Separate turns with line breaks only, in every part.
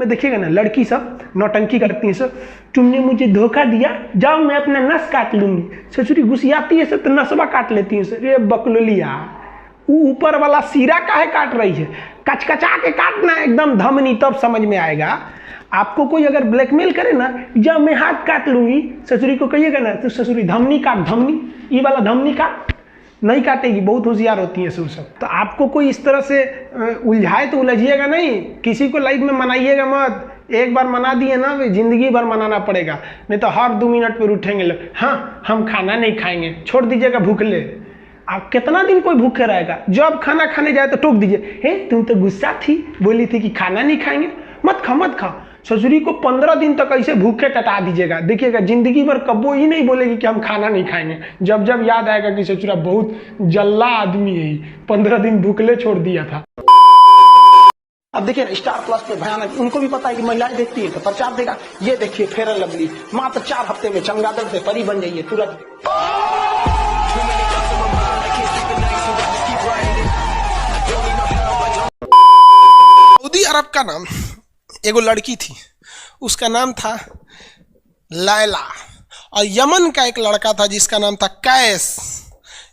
में देखिएगा ना, लड़की सब नौटंकी करती हैं सब, तुमने मुझे धोखा दिया, जाओ मैं अपना नस काट लूंगी। ससुरी गुस्सियाती है सब तो नसवा काट लेती है सर। ये बकलोलिया, ऊपर वाला सिरा काहे काट रही है, कचकचा के काटना एकदम धमनी, तब समझ में आएगा। आपको कोई अगर ब्लैकमेल करे ना, जब मैं हाथ काट लूंगी, ससुरी को कहिएगा ना तो ससुरी धमनी काट, धमनी, ये वाला धमनी काट, नहीं काटेगी, बहुत होशियार होती है सब। तो आपको कोई इस तरह से उलझाए तो उलझिएगा नहीं, किसी को लाइफ में मनाइएगा मत। एक बार मना दिए ना, जिंदगी भर मनाना पड़ेगा, नहीं तो हर 2 मिनट पर उठेंगे लोग, हाँ हम खाना नहीं खाएंगे, छोड़ दीजिएगा भूखले। आप कितना दिन कोई भूखे रहेगा, जब खाना खाने जाए तो टोक दीजिए, हे तुम तो गुस्सा थी, बोली थी कि खाना नहीं खाएंगे, मत खा मत खा। ससुरी को 15 दिन तक ऐसे भूखे कटा दीजिएगा, देखिएगा जिंदगी भर कबो ही नहीं बोलेगी कि हम खाना नहीं खाएंगे। जब जब याद आएगा कि ससुरा बहुत जल्ला आदमी है, 15 दिन भूखले छोड़ दिया था। अब देखिए स्टार प्लस पे भयानक, उनको भी पता है कि महिलाएं देखती है तो प्रचार देगा। ये देखिए फेयर एंड लवली, मात्र 4 हफ्ते में चमगादड़ से परी बन जाइए तुरंत।
सऊदी अरब का नाम एगो लड़की थी, उसका नाम था लैला, और यमन का एक लड़का था जिसका नाम था कैस।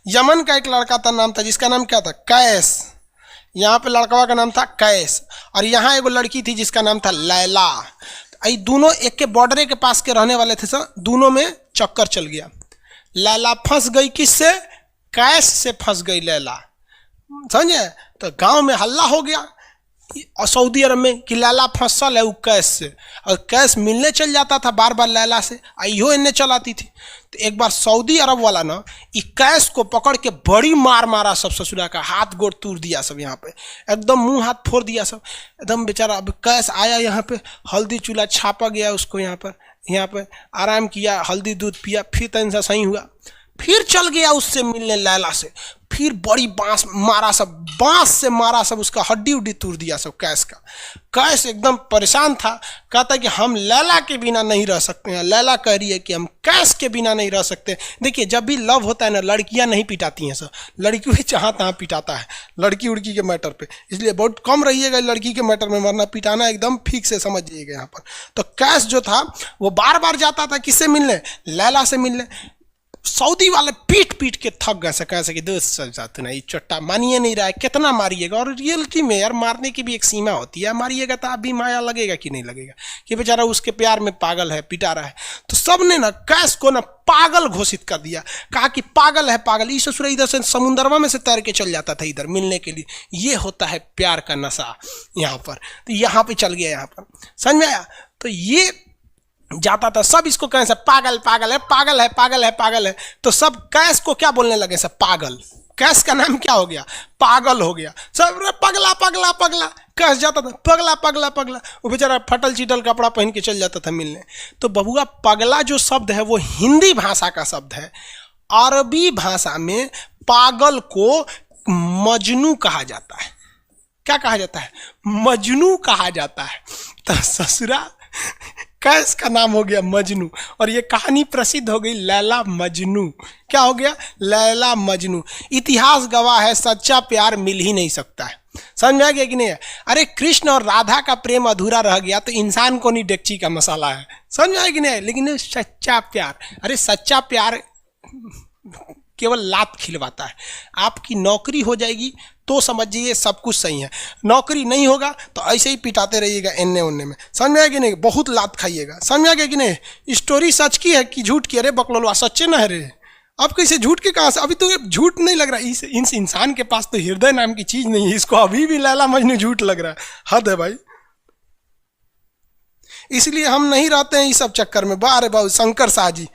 यमन का एक लड़का था, नाम था जिसका नाम क्या था, कैस। यहाँ पे लड़कवा का नाम था कैस, और यहाँ एगो लड़की थी जिसका नाम था लैला। ये दोनों एक के बॉर्डर के पास के रहने वाले थे सर, दोनों में चक्कर चल गया। लैला फंस गई किससे, कैस से फंस गई लैला, समझे। तो गांव में हल्ला हो गया और सऊदी अरब में कि लैला फंसल है वो कैस से, और कैस मिलने चल जाता था बार बार लैला से, इहो इन्हें चलाती थी। तो एक बार सऊदी अरब वाला ना कैस को पकड़ के बड़ी मार मारा सब, ससुरा का हाथ गोड़ तोड़ दिया सब, यहाँ पे एकदम मुंह हाथ फोड़ दिया सब एकदम बेचारा। अब कैस आया यहाँ पे, हल्दी चूल्हा छापा गया उसको, यहाँ पे आराम किया, हल्दी दूध पिया, फिर तन सा सही हुआ, फिर चल गया उससे मिलने लैला से, फिर बड़ी बांस मारा सब, बांस से मारा सब, उसका हड्डी उड्डी तोड़ दिया सब कैस का। कैस एकदम परेशान था, कहता कि हम लैला के बिना नहीं रह सकते हैं। लैला कह रही है कि हम कैस के बिना नहीं रह सकते। देखिए जब भी लव होता है ना, लड़कियां नहीं पिटाती हैं सर, लड़की भी जहाँ तहाँ पिटाता है लड़की उड़की के मैटर पे, इसलिए बहुत कम रहिएगा लड़की के मैटर में, मरना पिटाना एकदम ठीक से समझ जाइएगा यहाँ पर। तो कैस जो था वो बार बार जाता था किससे मिलने, लैला से मिलने। सऊदी वाले पीट पीट के थक गए से, कैसे कि दोस्त जाते ना, ये चट्टा मानिए नहीं रहा है, कितना मारिएगा। और रियलिटी में यार मारने की भी एक सीमा होती है, मारिएगा तो आप भी माया लगेगा कि नहीं लगेगा कि बेचारा उसके प्यार में पागल है, पिटा रहा है। तो सब ने ना कैस को ना पागल घोषित कर दिया, कहा कि पागल है पागल। इस ससुर इधर से समुंदरवा में से तैर के चल जाता था इधर मिलने के लिए। ये होता है प्यार का नशा यहाँ पर। तो यहाँ पे चल गया, यहाँ पर समझ में आया। तो ये जाता था, सब इसको कहें सब पागल पागल है, पागल है, पागल है, पागल है। तो सब कैस को क्या बोलने लगे सब, पागल। कैस का नाम क्या हो गया, पागल हो गया सब। पगला पगला पगला कैस जाता था, पगला पगला पगला। वो बेचारा फटल चिटल कपड़ा पहन के चल जाता था मिलने। तो बबुआ पगला जो शब्द है वो हिंदी भाषा का शब्द है। अरबी भाषा में पागल को मजनू कहा जाता है। क्या कहा जाता है, मजनू कहा जाता है। तो ससुरा कैस का नाम हो गया मजनू, और ये कहानी प्रसिद्ध हो गई लैला मजनू। क्या हो गया, लैला मजनू। इतिहास गवाह है, सच्चा प्यार मिल ही नहीं सकता है। समझ में आ गया कि नहीं है। अरे कृष्ण और राधा का प्रेम अधूरा रह गया तो इंसान को नहीं डेगची का मसाला है। समझ में आया कि नहीं। लेकिन सच्चा प्यार, अरे सच्चा प्यार केवल लात खिलवाता है। आपकी नौकरी हो जाएगी तो समझिए सब कुछ सही है, नौकरी नहीं होगा तो ऐसे ही पिटाते रहिएगा एन्ने ओन्ने में। समझ में आ गया नहीं, बहुत लात खाइएगा। समझ में आ गया कि नहीं। स्टोरी सच की है कि झूठ की, अरे बकलोलवा सच्चे ना है रे। अब कैसे झूठ के कहाँ से, अभी तो झूठ नहीं लग रहा है। इस इंसान के पास तो हृदय नाम की चीज नहीं है, इसको अभी भी लैला मजनू झूठ लग रहा है। हद है भाई। इसलिए हम नहीं रहते हैं इस सब चक्कर में। बारे बाबू शंकर शाह जी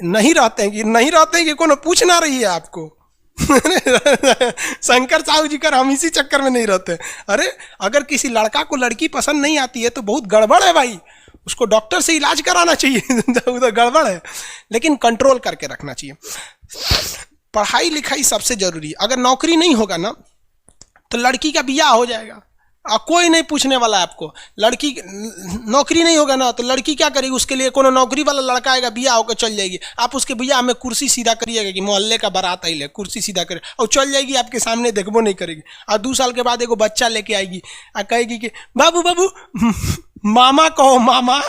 नहीं रहते हैं कि कोनो पूछ ना रही है आपको। शंकर साहू जी कर हम इसी चक्कर में नहीं रहते। अरे अगर किसी लड़का को लड़की पसंद नहीं आती है तो बहुत गड़बड़ है भाई, उसको डॉक्टर से इलाज कराना चाहिए। उधर गड़बड़ है, लेकिन कंट्रोल करके रखना चाहिए। पढ़ाई लिखाई सबसे जरूरी है। अगर नौकरी नहीं होगा ना तो लड़की का बियाह हो जाएगा, कोई नहीं पूछने वाला है आपको। लड़की नौकरी नहीं होगा ना तो लड़की क्या करेगी, उसके लिए कोनो नौकरी वाला लड़का आएगा, बियाह होकर चल जाएगी। आप उसके बियाह में कुर्सी सीधा करिएगा कि मोहल्ले का बारात आई ले, कुर्सी सीधा करे और चल जाएगी, आपके सामने देखबो नहीं करेगी। और 2 साल के बाद एगो बच्चा लेके आएगी और कहेगी कि बाबू बाबू मामा कहो मामा।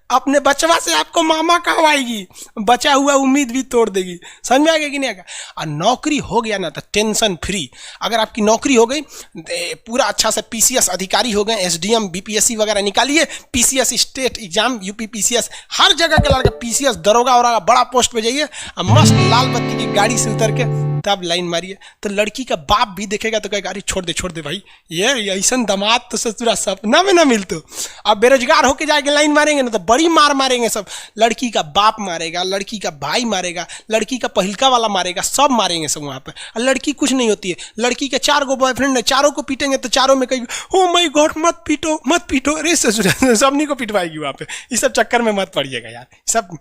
अपने बचवा से आपको मामा कहवाएगी, बचा हुआ उम्मीद भी तोड़ देगी। समझ में आ गया कि नहीं आएगा? और नौकरी हो गया ना तो टेंशन फ्री। अगर आपकी नौकरी हो गई, पूरा अच्छा से पीसीएस अधिकारी हो गए, एसडीएम बीपीएससी वगैरह निकालिए, PCS state exam, UP PCS, हर जगह के लड़के पीसीएस दरोगा और बड़ा पोस्ट पे जाइए और मस्त लाल बत्ती की गाड़ी से उतर के तब लाइन मारिए। तो लड़की का बाप भी देखेगा तो कहेगा अरे छोड़ दे भाई, ये ऐसा दामाद तो ससुरा सपना में ना मिलतो। अब बेरोजगार होके जाके लाइन मारेंगे ना तो बड़ी मार मारेंगे सब। लड़की का बाप मारेगा, लड़की का भाई मारेगा, लड़की का पहिलका वाला मारेगा, सब मारेंगे सब वहाँ पर। और लड़की कुछ नहीं होती है। लड़की के 4 गो बॉयफ्रेंड है, चारों को पीटेंगे तो चारों में कहेगी ओ माय गॉड मत पीटो। अरे ससुरा सबनी को पिटवाएगी वहाँ पे। इस सब चक्कर में मत पड़िएगा यार। सब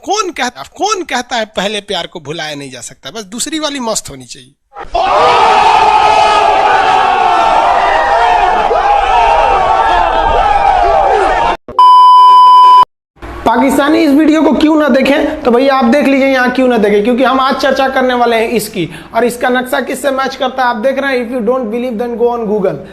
कौन कहता है पहले प्यार को भुलाया नहीं जा सकता, बस दूसरी वाली मस्त होनी चाहिए।
पाकिस्तानी इस वीडियो को क्यों ना देखें तो भैया आप देख लीजिए यहाँ क्यों ना देखें, क्योंकि हम आज चर्चा करने वाले हैं इसकी, और इसका नक्शा किससे मैच करता है आप देख रहे हैं। If you don't believe then go on Google.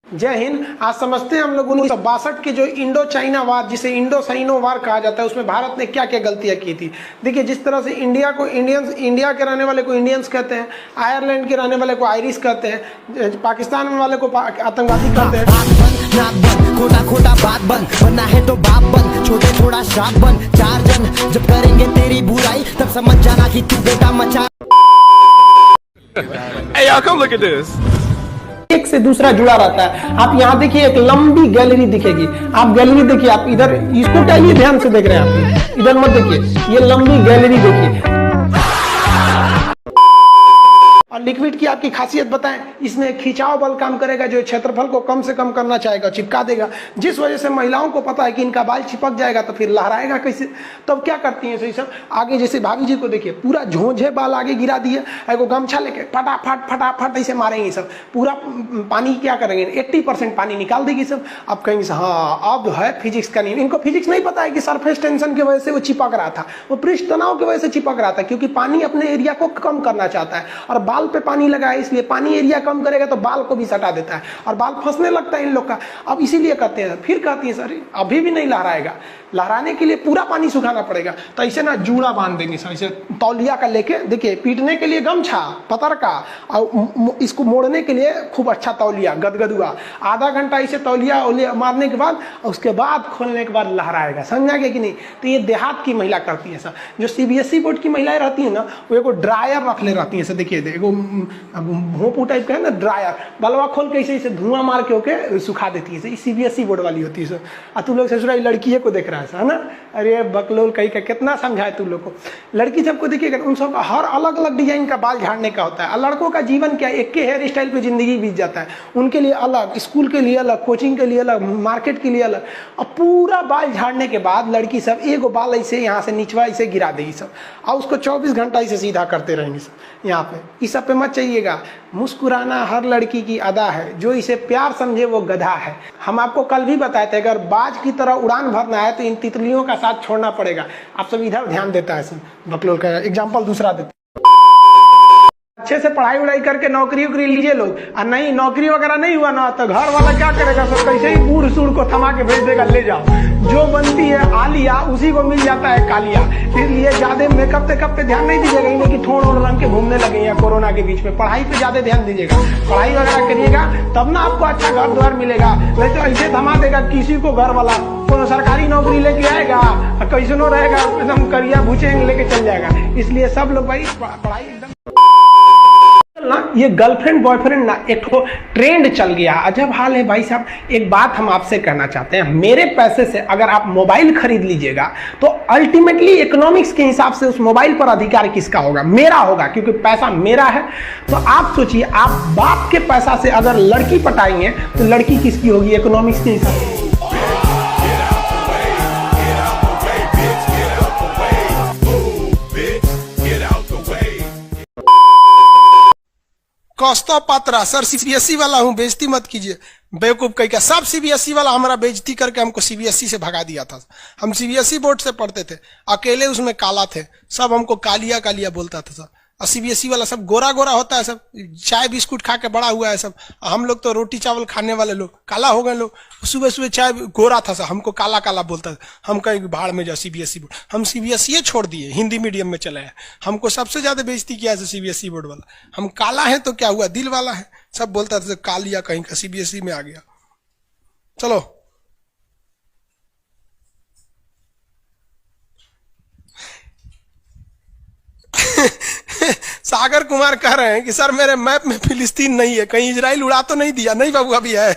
जय हिंद। आज समझते हैं हम लोग 1962 के जो इंडो चाइना वार, जिसे इंडो साइनो वार कहा जाता है, उसमें भारत ने क्या क्या गलतियां की थी। देखिए जिस तरह से इंडिया को इंडियंस, इंडिया के रहने वाले को इंडियंस कहते हैं, आयरलैंड के रहने वाले को आयरिश कहते हैं, पाकिस्तान में वाले को आतंकवादी कहते हैं।
खोटा खोटा बात बन, बनना है तो बाप बन, छोटे थोड़ा श्राप बन, 4 जन जब करेंगे तेरी बुराई तब समझ जाना कि तू बेटा मचा।
Hey y'all, come look at this.
एक से दूसरा जुड़ा रहता है। आप यहाँ देखिए एक लंबी गैलरी दिखेगी, आप गैलरी देखिए, आप इधर इसको क्या ये ध्यान से देख रहे हैं आप, इधर मत देखिए, ये लंबी गैलरी देखिए। और लिक्विड की आपकी खासियत बताएं, इसमें खिंचाव बल काम करेगा जो क्षेत्रफल को कम से कम करना चाहेगा, चिपका देगा, जिस वजह से महिलाओं को पता है कि इनका बाल चिपक जाएगा तो फिर लहराएगा कैसे। तब क्या करती हैं सही सब, आगे जैसे भाभी जी को देखिए पूरा झोंझे बाल आगे गिरा दिए, एगो गमछा लेके फटाफट ऐसे मारेंगे सब, पूरा पानी क्या करेंगे 80% पानी निकाल देगी सब। अब कहेंगे हाँ अब है फिजिक्स का नियम। इनको फिजिक्स नहीं पता है कि सरफेस टेंशन की वजह से वो चिपक रहा था, वो पृष्ठ तनाव की वजह से चिपक रहा था, क्योंकि पानी अपने एरिया को कम करना चाहता है और बाल पे पानी लगा है, इसलिए पानी एरिया कम करेगा तो बाल को भी सटा देता है और बाल फंसने लगता है इन लोग का। अब इसीलिए कहते हैं, फिर कहती है सर अभी भी नहीं लहराएगा, लहराने के लिए पूरा पानी सुखाना पड़ेगा। तो ऐसे ना जूड़ा बांध देंगे सर, इसे तौलिया का लेके, देखिए पीटने के लिए गमछा पतर का, और इसको मोड़ने के लिए खूब अच्छा तौलिया गदगदुआ, आधा घंटा इसे तौलिया मारने के बाद उसके बाद खोलने के बाद लहराएगा। समझा गया कि नहीं। तो ये देहात की महिला करती है सर। जो सीबीएसई बोर्ड की महिलाएं रहती है ना, वो एगो ड्रायर रख ले रहती है सर, देखिए एगो भोंपू टाइप का है ना ड्रायर, बलवा खोल के इसे धुआं मार के होके सुखा देती है। सीबीएसई बोर्ड वाली होती है सर। और तू लोग ससुरा लड़की को देख रहा है ना, अरे बकलोल कहीं का कितना समझाए तू लोग को। लड़की सबको देखिएगा उन सब हर अलग अलग डिजाइन का बाल झाड़ने का होता है। लड़कों का जीवन क्या, एक के हेयर स्टाइल पे जिंदगी बीत जाता है। उनके लिए अलग, स्कूल के लिए अलग, कोचिंग के लिए अलग, मार्केट के लिए अलग। और पूरा बाल झाड़ने के बाद लड़की सब एगो बाल ऐसे यहाँ से निचवा इसे गिरा देगी सब, और उसको 24 घंटा इसे सीधा करते रहेंगे सब। यहाँ पे इस सब पे मत चाहिएगा। मुस्कुराना हर लड़की की अदा है, जो इसे प्यार समझे वो गधा है। हम आपको कल भी बताए थे, अगर बाज की तरह उड़ान भरना है तो इन तितलियों का साथ छोड़ना पड़ेगा। आप सब इधर ध्यान देता है सर। बकलोल का एग्जाम्पल दूसरा देते, अच्छे से पढ़ाई उड़ाई करके नौकरी उकरी लीजिए लोग, और नहीं नौकरी वगैरह नहीं हुआ ना तो घर वाला क्या करेगा सर, कैसे ही बूढ़ सूढ़ को थमा के भेज देगा, ले जाओ। जो बनती है आलिया उसी को मिल जाता है कालिया। इसलिए ज्यादा मेकअप वेकअप पे ध्यान नहीं दीजिएगा, इन्हें कि ठोड़ ओढ़ रंग के घूमने लगे या कोरोना के बीच में। पढ़ाई पे ज्यादा ध्यान दीजिएगा, पढ़ाई वगैरह करिएगा तब ना आपको अच्छा घर द्वार मिलेगा। नहीं तो ऐसे थमा देगा किसी को घर वाला, कोनो सरकारी नौकरी लेके आएगा कैसनो रहेगा, एकदम करिया भूचेंग लेके चल जाएगा। इसलिए सब लोग भाई पढ़ाई एकदम ना, ये गर्लफ्रेंड बॉयफ्रेंड ना एक तो ट्रेंड चल गया, अजब हाल है भाई साहब। एक बात हम आपसे कहना चाहते हैं, मेरे पैसे से अगर आप मोबाइल खरीद लीजिएगा तो अल्टीमेटली इकोनॉमिक्स के हिसाब से उस मोबाइल पर अधिकार किसका होगा? मेरा होगा, क्योंकि पैसा मेरा है। तो आप सोचिए, आप बाप के पैसा से अगर लड़की पटाएंगे तो लड़की किसकी होगी इकोनॉमिक्स के हिसाब से?
कौस्तव पात्रा, सर सीबीएसई वाला हूं, बेइज्जती मत कीजिए। बेवकूफ कहीं का, सब सीबीएसई वाला हमारा बेइज्जती करके हमको सीबीएसई से भगा दिया था। हम सीबीएसई बोर्ड से पढ़ते थे, अकेले उसमें काला थे, सब हमको कालिया कालिया बोलता था सब। और सीबीएसई वाला सब गोरा गोरा होता है, सब चाय बिस्कुट खा के बड़ा हुआ है सब। हम लोग तो रोटी चावल खाने वाले लोग काला हो गए लोग। सुबह सुबह चाय गोरा था सब, हमको काला काला बोलता था। हम कहीं भाड़ में जाओ सीबीएसई बोर्ड, हम सीबीएसई छोड़ दिए, हिंदी मीडियम में चले आए। हमको सबसे ज्यादा बेइज्जती किया है सीबीएसई बोर्ड वाला। हम काला है तो क्या हुआ, दिल वाला है, सब बोलता था कालिया कहीं का, सीबीएसई में आ गया। चलो सागर कुमार कह रहे हैं कि सर मेरे मैप में फिलिस्तीन नहीं है, कहीं इजराइल उड़ा तो नहीं दिया? नहीं बाबू, अभी है,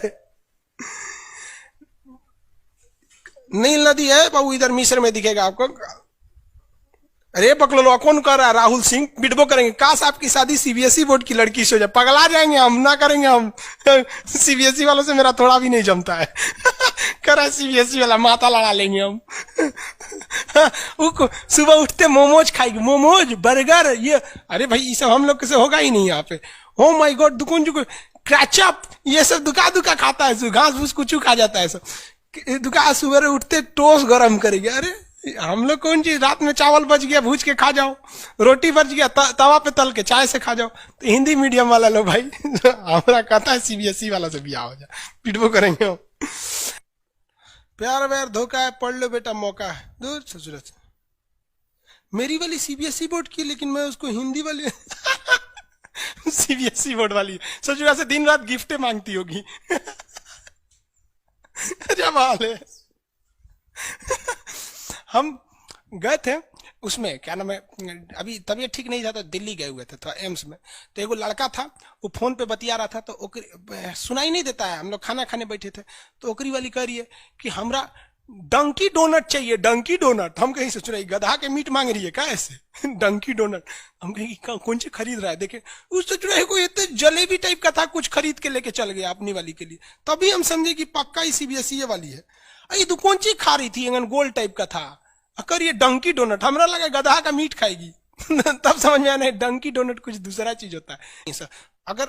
नील नदी है बाबू, इधर मिस्र में दिखेगा आपको। अरे पकड़ो, कौन कर रहा है? राहुल सिंह बिडबो करेंगे। काश आपकी शादी सीबीएसई बोर्ड की लड़की से हो जाए, पगला जाएंगे हम, ना करेंगे हम। सीबीएसई वालों से मेरा थोड़ा भी नहीं जमता है। करा सीबीएसई वाला, माथा लड़ा लेंगे हम। सुबह उठते मोमोज खाएगी, मोमोज बर्गर ये। अरे भाई ये सब हम लोग से होगा ही नहीं यहाँ पे। हो माई गॉड, दुकुन जुकुन क्रैचअप ये सब दुका दुका खाता है, घास फूस कुछ खा जाता है सब। दुका सुबह उठते टोस्ट गरम करेंगे। अरे हम लोग कौन चीज, रात में चावल बच गया भूज के खा जाओ, रोटी बच गया तवा पे तल के चाय से खा जाओ। तो हिंदी मीडियम वाला लो भाई, हमारा कहता है सीबीएसई वाला से बिया हो जाए, पिटबो करेंगे हम। प्यार व्यार धोखा है, पढ़ लो बेटा मौका है, दूर ससुर से। मेरी वाली सीबीएसई बोर्ड की, लेकिन मैं उसको हिंदी वाली सीबीएसई बोर्ड वाली ससुरा से दिन रात गिफ्टें मांगती होगी। जब हाल है। हम गए थे उसमें, क्या नाम है, अभी तबीयत ठीक नहीं था तो दिल्ली गए हुए थे, थोड़ा एम्स में। तो एगो लड़का था, वो फोन पे बतिया रहा था, तो सुनाई नहीं देता है। हम लोग खाना खाने बैठे थे, तो ओकरी वाली कह रही है कि हमरा डंकी डोनट चाहिए, डंकी डोनट। हम कहीं सोच रहे गधा के मीट मांग रही है क्या ऐसे? डंकी डोनट। हम कहीं कौन सी खरीद रहा है, देखे उस सोच रहे कोई इतने जलेबी टाइप का था, कुछ खरीद के लेके चल गया अपनी वाली के लिए। तभी हम समझे कि पक्का ही सीबीएसई वाली है। ये तो कौन सी खा रही थी, गोल टाइप का था, अकर ये डंकी डोनट। हमरा लगा गधा का मीट खाएगी। तब समझ में आया डंकी डोनट कुछ दूसरा चीज होता है। सर अगर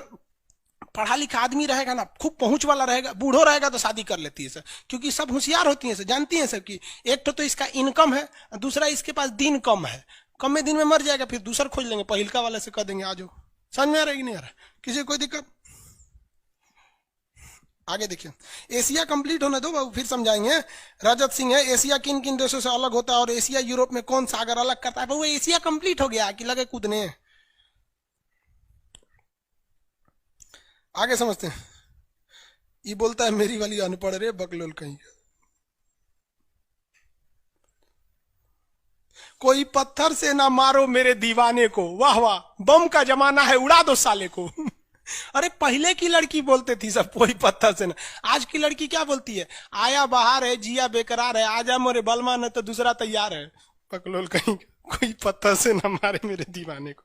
पढ़ा लिखा आदमी रहेगा ना, खूब पहुंच वाला रहेगा, बूढ़ो रहेगा तो शादी कर लेती है सर, क्योंकि सब होशियार होती हैं सर, जानती हैं सर कि एक तो इसका इनकम है, दूसरा इसके पास दिन कम है, कम में दिन में मर जाएगा, फिर दूसरा खोज लेंगे, पहिलका वाले से कह देंगे आ जाओ। समझ में आ रहा है कि नहीं आ रहा? किसी कोई दिक्कत? आगे देखिए, एशिया कंप्लीट होने दो बाबू, फिर समझाएंगे। रजत सिंह है, एशिया किन किन देशों से अलग होता है और एशिया यूरोप में कौन सागर अलग करता है? बाबू एशिया कंप्लीट हो गया कि लगे कूदने? आगे समझते हैं। ये बोलता है मेरी वाली अनपढ़ रे बकलोल कहीं। कोई पत्थर से ना मारो मेरे दीवाने को, वाह वाह, बम का जमाना है उड़ा दो साले को। अरे पहले की लड़की बोलते थी सब कोई पत्थर से ना, आज की लड़की क्या बोलती है? आया बाहर है, जिया बेकरार है, आजा मोरे बलमा न तो दूसरा तैयार है। पकलोल कहीं, कोई पत्थर से ना मारे मेरे दीवाने को।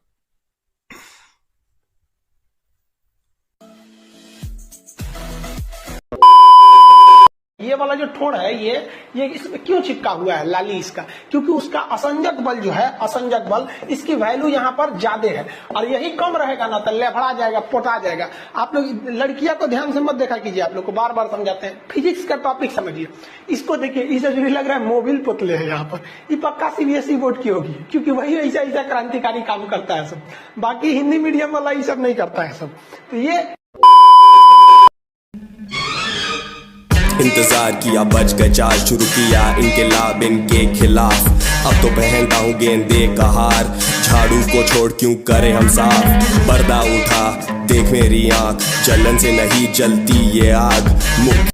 ये वाला जो ठोड़ है ये इसमें क्यों चिपका हुआ है लाली इसका? क्योंकि उसका असंजक बल जो है, असंजक बल, इसकी वैल्यू यहाँ पर ज्यादा है, और यही कम रहेगा ना तो लेफड़ा जाएगा, पोटा जाएगा। आप लोग लड़कियां को ध्यान से मत देखा कीजिए, आप लोग को बार बार समझाते हैं। फिजिक्स का टॉपिक समझिए, इसको देखिए, इसे जो लग रहा है मोबिल पुतले है यहाँ पर, ये पक्का सीबीएसई बोर्ड की होगी, क्योंकि वही ऐसा ऐसा क्रांतिकारी काम करता है सब। बाकी हिंदी मीडियम वाला ये सब नहीं करता है सब। तो ये
इंतजार किया, बच गए चार, शुरू किया इनकलाब इनके खिलाफ। अब तो पहनता हूँ गेंदे का हार, झाड़ू को छोड़ क्यों करे हम साफ। पर्दा उठा देख मेरी आंख, जलन से नहीं जलती ये आग।